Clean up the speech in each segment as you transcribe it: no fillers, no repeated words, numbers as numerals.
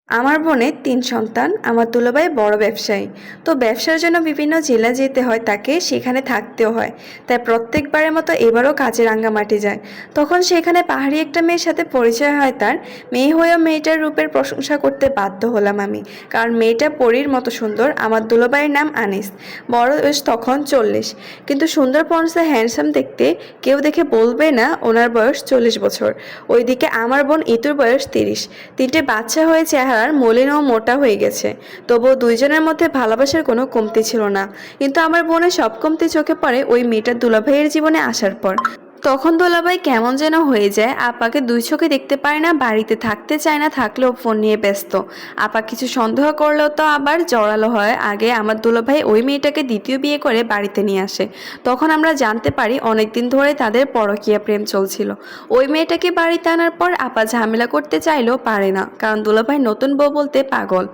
আমার বোনের ৩ সন্তান। আমার দুলাভাই বড় ব্যবসায়ী। তো ব্যবসার জন্য বিভিন্ন জেলা যেতে হয় তাকে, সেখানে থাকতেও হয়। তাই প্রত্যেকবারের মতো এবারও কাজে রাঙ্গামাটি যায়। তখন সেখানে পাহাড়ি একটা মেয়ের সাথে পরিচয় হয় তার। মেয়ে হয়েও মেয়েটার রূপের প্রশংসা করতে বাধ্য হলাম আমি, কারণ মেয়েটা পরীর মতো সুন্দর। আমার দুলাভাইয়ের নাম আনিস। বয়স তখন ৪০। কিন্তু সুন্দর পর্সে হ্যান্ডসাম দেখতে, কেউ দেখে বলবে না ওনার বয়স ৪০ বছর। ওইদিকে আমার বোন ইতুর বয়স ৩০। ৩টে বাচ্চা হয়ে চেহারার মলিন ও মোটা হয়ে গেছে। তবুও দুইজনের মধ্যে ভালোবাসার কোনো কমতি ছিল না। কিন্তু আমার বোনের সব কমতি চোখে পড়ে ওই মেয়েটা দুলাভাইয়ের জীবনে আসার পর। তখন দোলাভাই কেমন যেন হয়ে যায়। আপাকে দুই চোখে দেখতে পারে না, বাড়িতে থাকতে চায় না, থাকলেও ফোন নিয়ে ব্যস্ত। আপা কিছু সন্দেহ করলেও তো আবার জড়ালো হয়। আগে আমার দুলাভাই ওই মেয়েটাকে দ্বিতীয় বিয়ে করে বাড়িতে নিয়ে আসে। তখন আমরা জানতে পারি অনেকদিন ধরে তাদের পরকীয়া প্রেম চলছিল। ওই মেয়েটাকে বাড়িতে আনার পর আপা ঝামেলা করতে চাইলেও পারে না, কারণ দুলাভাই নতুন বউ বলতে পাগল।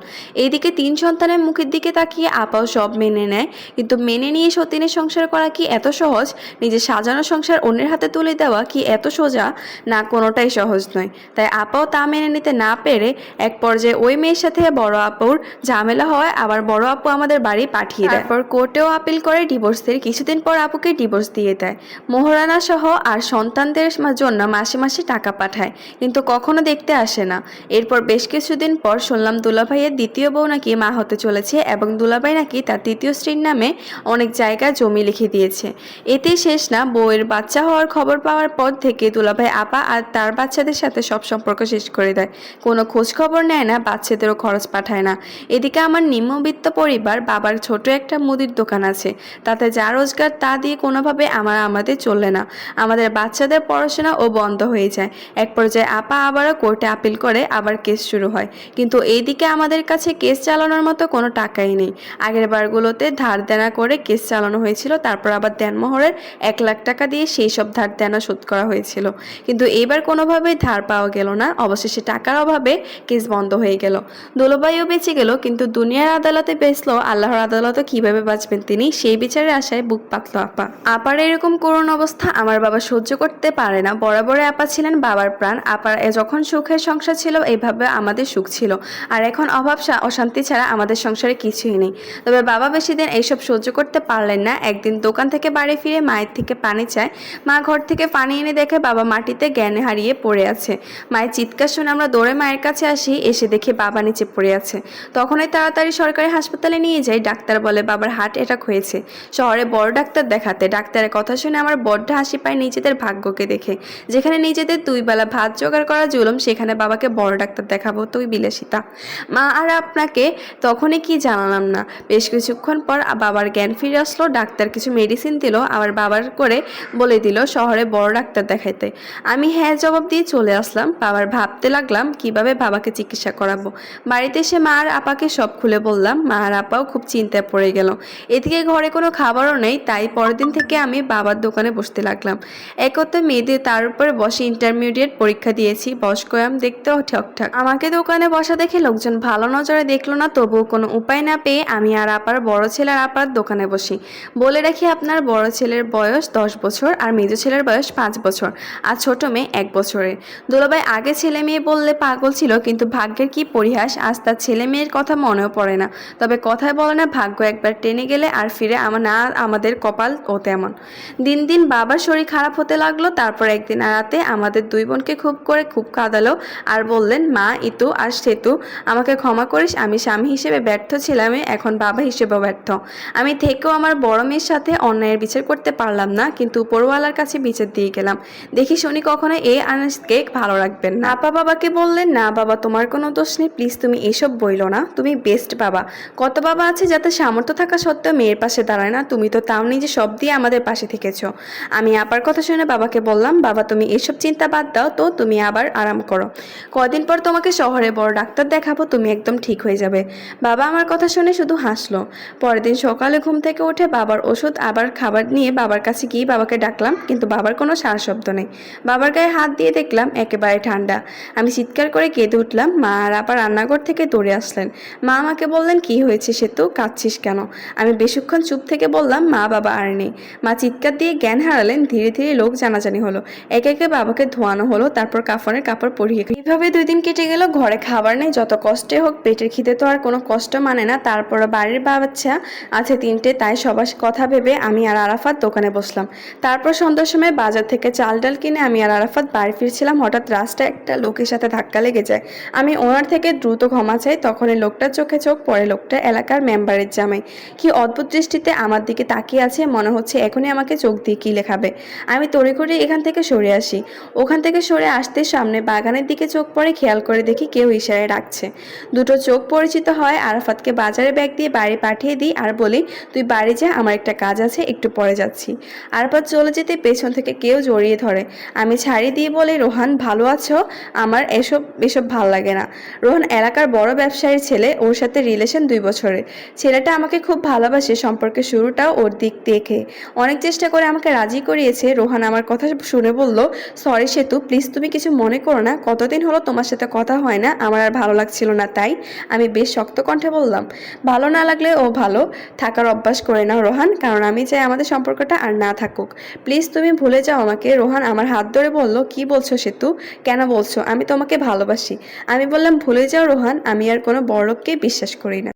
এইদিকে ৩ সন্তানের মুখের দিকে তাকিয়ে আপাও সব মেনে নেয়। কিন্তু মেনে নিয়ে সতীনের সংসার করা কি এত সহজ? নিজের সাজানো সংসার অন্যের হাতে তুলে দেওয়া কি এত সোজা? না, কোনোটাই সহজ নয়। তাই আপাও তা মেনে নিতে না পেরে এক পর্যায়ে ওই মেয়ের সাথে বড় আপুর ঝামেলা হয়। আবার বড় আপু আমাদের বাড়ি পাঠিয়ে দেয়। তারপর কোর্টেও আপিল করে ডিভোর্সের। কিছুদিন পর আপুকে ডিভোর্স দিয়ে দেয়। মোহরানা সহ আর সন্তানদের জন্য মাসে মাসে টাকা পাঠায়, কিন্তু কখনো দেখতে আসে না। এরপর বেশ কিছুদিন পর শুনলাম দুলাভাইয়ের দ্বিতীয় বউ নাকি মা হতে চলেছে, এবং দুলাভাই নাকি তার তৃতীয় স্ত্রীর নামে অনেক জায়গায় জমি লিখে দিয়েছে। এতেই শেষ না, বউয়ের বাচ্চা হওয়ার খবর পাওয়ার পর থেকে দুলাভাই আপা আর তার বাচ্চাদের সাথে সব সম্পর্ক শেষ করে দেয়। কোনো খোঁজ খবর নেয় না, বাচ্চাদেরও খরচ পাঠায় না। এদিকে আমার নিম্নবিত্ত পরিবার, বাবার ছোট একটা মুদির দোকান আছে, তাতে যা রোজগার তা দিয়ে কোনোভাবে আমাদের চলে না। আমাদের বাচ্চাদের পড়াশোনাও বন্ধ হয়ে যায়। এক পর্যায়ে আপা আবারও কোর্টে আপিল করে, আবার কেস শুরু হয়। কিন্তু এইদিকে আমাদের কাছে কেস চালানোর মতো কোনো টাকাই নেই। আগের বারগুলোতে ধার দেনা করে কেস চালানো হয়েছিল, তারপর আবার দেনমোহরের ১ লাখ টাকা দিয়ে সেই সব ধার দেনা শোধ করা হয়েছিল। কিন্তু এইবার কোনোভাবেই ধার পাওয়া গেল না। অবশেষে টাকার অভাবে কেস বন্ধ হয়ে গেল। দুলাভাইও বেঁচে গেল, কিন্তু দুনিয়ার আদালতে বেচলো, আল্লাহর আদালতে কিভাবে বাঁচবেন তিনি, সেই বিচারের আশায় বুক পাতলো আপা। আপার এরকম করুণ অবস্থা আমার বাবা সহ্য করতে পারে না। বরাবরে আপা ছিলেন বাবার প্রাণ। আপার যখন সুখের সংসার ছিল, এইভাবে আমাদের সুখ ছিল। আর এখন অভাব অশান্তি ছাড়া আমাদের সংসারে কিছুই নেই। তবে বাবা বেশি দিন এইসব সহ্য করতে পারলেন না। একদিন দোকান থেকে বাড়ি ফিরে মায়ের থেকে পানি চায়। মা ঘর থেকে পানি এনে দেখে বাবা মাটিতে জ্ঞান হারিয়ে পড়ে আছে। মায়ের চিৎকার শুনে আমরা দৌড়ে মায়ের কাছে আসি। এসে দেখি বাবা নিচে পড়ে আছে। তখনই তাড়াতাড়ি সরকারি হাসপাতালে নিয়ে যাই। ডাক্তার বলে বাবার হার্ট অ্যাটাক হয়েছে। শহরে বড় ডাক্তার দেখাতে। ডাক্তারের কথা শুনে আমার বড্ড হাসি পায় নিজেদের ভাগ্যকে দেখে। যেখানে নিজেদের ২ বেলা ভাত জোগাড় করা জুলুম, সেখানে বাবাকে বড় ডাক্তার দেখাবো তুই বিলাসিতা। মা আর আপনাকে তখনই কি জানালাম না। বেশ কিছুক্ষণ পর বাবার জ্ঞান ফিরে আসলো। ডাক্তার কিছু মেডিসিন দিল, আবার বাবার করে বলে দিল শহরে বড় ডাক্তার দেখাইতে। আমি হ্যাঁ জবাব দিয়ে চলে আসলাম। বাবার ভাবতে লাগলাম কিভাবে বাবাকে চিকিৎসা করাবো। বাড়িতে এসে মা আর আপাকে সব খুলে বললাম। মা আর আপাও খুব চিন্তায় পড়ে গেল। এদিকে ঘরে কোনো খাবারও নেই, তাই পরের দিন থেকে আমি বাবার দোকানে বসতে লাগলাম। একত্রে মেয়েদের তার উপরে বসে ইন্টারমিডিয়েট পরীক্ষা দিয়েছি। বয়স্কয়াম দেখতেও ঠিকঠাক। আমাকে দোকানে বসা দেখে লোকজন ভালো নজরে দেখলো না, তবুও কোনো উপায় না পেয়ে আমি আর আপার বড় ছেলে আর আপার দোকানে বসি। বলে রাখি, আপনার বড় ছেলের বয়স ১০ বছর আর মেজো ছেলের বয়স ৫ বছর আর ছোট মেয়ে ১ বছরের। দুলাভাই আগে ছেলে মেয়ে বললে পাগল ছিল, কিন্তু ভাগ্যের কি পরিহাস, আজ তার ছেলে মেয়ের কথা মনেও পড়ে না। তবে কথায় বলে না, ভাগ্য একবার টেনে গেলে আর ফিরে না, আমাদের কপাল ও তেমন। দিন দিন বাবার শরীর খারাপ হতে লাগলো। তারপর একদিন রাতে আমাদের ২ বোনকে খুব কাঁদালো আর বললেন, মা, ইতু আর সেতু, আমাকে ক্ষমা করিস। আমি স্বামী হিসেবে ব্যর্থ ছিলাম, এখন বাবা হিসেবেও ব্যর্থ। আমি থেকেও আমার বড় মেয়ের সাথে অন্যায়ের বিচার করতে পারলাম না, কিন্তু উপরওয়ালার কাছে বিচার দিয়ে গেলাম। দেখি শুনি কখনো এই আনিসকে ভালো রাখবেন না। আপা বাবাকে বললেন, না বাবা, তোমার কোনো দোষ নেই, প্লিজ তুমি এসব বইলো না, তুমি বেস্ট বাবা। কত বাবা আছে যাতে সামর্থ্য থাকা সত্ত্বেও মেয়ের পাশে দাঁড়ায় না, তুমি তো তাও নিজে সব দিয়ে আমাদের পাশে থেকেছো। আমি আপার কথা শুনে বাবাকে বললাম, বাবা তুমি এসব চিন্তা বাদ দাও তো, তুমি আবার আরাম করো। কদিন পর তোমাকে শহরে বড় ডাক্তার দেখাবো, তুমি একদম ঠিক হয়ে যাবে। বাবা আমার কথা শুনে শুধু হাসলো। পরের দিন সকালে ঘুম থেকে উঠে বাবার ওষুধ আবার খাবার নিয়ে বাবার কাছে গিয়ে বাবাকে ডাকলাম, কিন্তু কিন্তু বাবার কোনো সাড়া শব্দ নেই। বাবার গায়ে হাত দিয়ে দেখলাম একেবারে ঠান্ডা। আমি চিৎকার করে কেঁদে উঠলাম। মা আর আপা রান্নাঘর থেকে দৌড়ে আসলেন। মা আমাকে বললেন, কি হয়েছে সেতু, কাঁদছিস কেন? আমি বেশিক্ষণ চুপ থেকে বললাম, মা বাবা আর নেই। মা চিৎকার দিয়ে জ্ঞান হারালেন। ধীরে ধীরে লোক জানাজানি হলো। একে একে বাবাকে ধোয়ানো হলো, তারপর কাফনের কাপড় পরিয়ে এইভাবে 2 দিন কেটে গেল। ঘরে খাবার নেই, যত কষ্টে হোক, পেটের খিদে তো আর কোনো কষ্ট মানে না। তারপর বাড়ির বাচ্চা আছে 3টে, তাই সবার কথা ভেবে আমি আর আরাফাত দোকানে বসলাম। তারপর সন্ধ্যার সময় বাজার থেকে চাল ডাল কিনে আমি আর আরাফাত বাড়ি ফিরছিলাম। হঠাৎ রাস্তায় একটা লোকের সাথে ধাক্কা লেগে যায়। আমি ওনার থেকে দ্রুত ক্ষমা চাই। তখন এই লোকটার চোখে চোখ পড়ে। লোকটা এলাকার মেম্বারের জামাই। কি অদ্ভুত দৃষ্টিতে আমার দিকে তাকিয়ে আছে, মনে হচ্ছে এখনই আমাকে চোখ দিয়ে কি লেখাবে। আমি তড়িঘড়ি এখান থেকে সরে আসি। ওখান থেকে সরে আসতে সামনে বাগানের দিকে চোখ পড়ে, খেয়াল করে দেখি কেউ ইশারায় ডাকছে। দুটো চোখ পরিচিত হয়। আরাফাতকে বাজারে ব্যাগ দিয়ে বাড়ি পাঠিয়ে দিই আর বলি, তুই বাড়ি যা, আমার একটা কাজ আছে, একটু পরে যাচ্ছি। আরাফাত চলে যেতে পেছন থেকে কেউ জড়িয়ে ধরে। আমি ছাড়ি দিয়ে বলি, রোহান ভালো আছো? আমার এসব ভাল লাগে না। রোহান এলাকার বড় ব্যবসায়ীর ছেলে, ওর সাথে রিলেশন 2 বছরের। ছেলেটা আমাকে খুব ভালোবাসে, সম্পর্কের শুরুটাও ওর দিক দেখে অনেক চেষ্টা করে আমাকে রাজি করিয়েছে। রোহান আমার কথা শুনে বলল, সরি সেতু, প্লিজ তুমি কিছু মনে করো না, কতদিন হলো তোমার সাথে কথা হয় না, আমার আর ভালো লাগছিল না তাই। আমি বেশ শক্ত কণ্ঠে বললাম, ভালো না লাগলে ও ভালো থাকার অভ্যাস করে নাও রোহান, কারণ আমি চাই আমাদের সম্পর্কটা আর না থাকুক। প্লিজ তুমি ভুলে যাও আমাকে। রোহান আমার হাত ধরে বলল, কি বলছো সেতু, কেন বলছো? আমি তোমাকে ভালোবাসি। আমি বললাম, ভুলে যাও রোহান, আমি আর কোনো বড়লোককেই বিশ্বাস করি না।